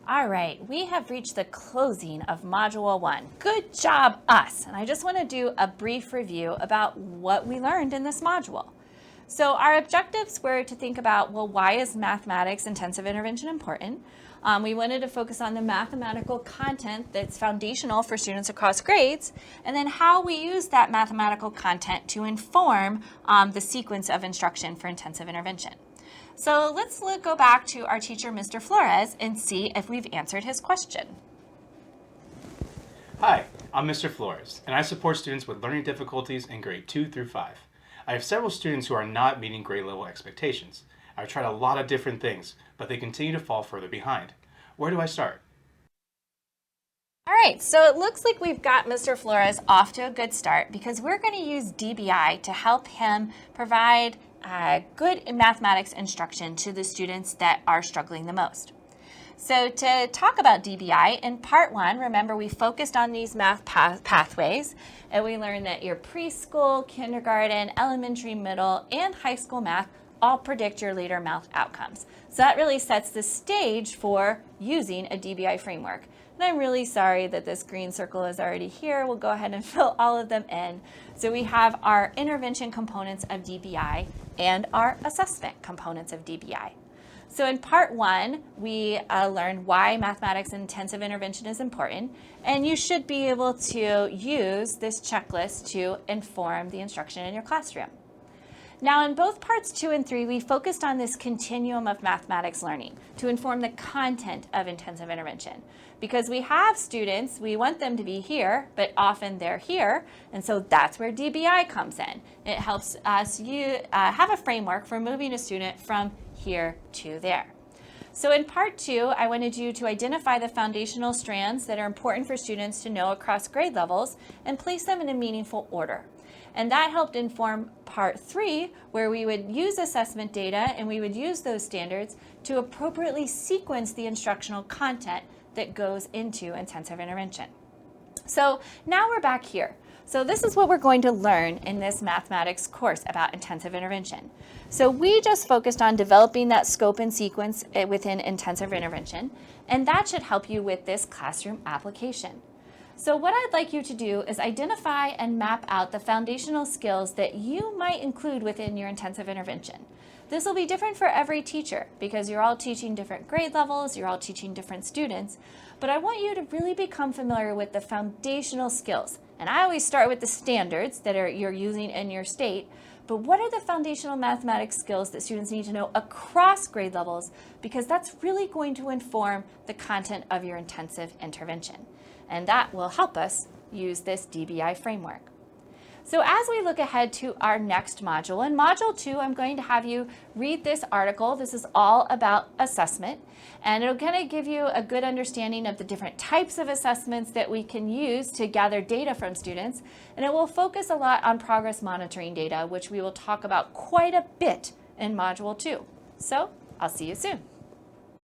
All right, we have reached the closing of Module 1. Good job, us! And I just want to do a brief review about what we learned in this module. So our objectives were to think about, well, why is mathematics intensive intervention important? We wanted to focus on the mathematical content that's foundational for students across grades, and then how we use that mathematical content to inform the sequence of instruction for intensive intervention. So let's go back to our teacher, Mr. Flores, and see if we've answered his question. Hi, I'm Mr. Flores, and I support students with learning difficulties in grade 2 through 5. I have several students who are not meeting grade level expectations. I've tried a lot of different things, but they continue to fall further behind. Where do I start? All right, so it looks like we've got Mr. Flores off to a good start because we're going to use DBI to help him provide good mathematics instruction to the students that are struggling the most. So to talk about DBI, in part 1, remember we focused on these math pathways, and we learned that your preschool, kindergarten, elementary, middle, and high school math all predict your later math outcomes. So that really sets the stage for using a DBI framework. And I'm really sorry that this green circle is already here. We'll go ahead and fill all of them in. So we have our intervention components of DBI and our assessment components of DBI. So in part 1, we learned why mathematics intensive intervention is important, and you should be able to use this checklist to inform the instruction in your classroom. Now in both parts 2 and 3, we focused on this continuum of mathematics learning to inform the content of intensive intervention. Because we have students, we want them to be here, but often they're here, and so that's where DBI comes in. It helps us have a framework for moving a student from here to there. So in part 2, I wanted you to identify the foundational strands that are important for students to know across grade levels and place them in a meaningful order. And that helped inform part 3, where we would use assessment data and we would use those standards to appropriately sequence the instructional content that goes into intensive intervention. So now we're back here. So this is what we're going to learn in this mathematics course about intensive intervention. So we just focused on developing that scope and sequence within intensive intervention, and that should help you with this classroom application. So what I'd like you to do is identify and map out the foundational skills that you might include within your intensive intervention. This will be different for every teacher because you're all teaching different grade levels, you're all teaching different students, but I want you to really become familiar with the foundational skills. And I always start with the standards that you're using in your state, but what are the foundational mathematics skills that students need to know across grade levels, because that's really going to inform the content of your intensive intervention. And that will help us use this DBI framework. So as we look ahead to our next module, in Module 2, I'm going to have you read this article. This is all about assessment, and it'll kind of give you a good understanding of the different types of assessments that we can use to gather data from students, and it will focus a lot on progress monitoring data, which we will talk about quite a bit in Module 2. So I'll see you soon.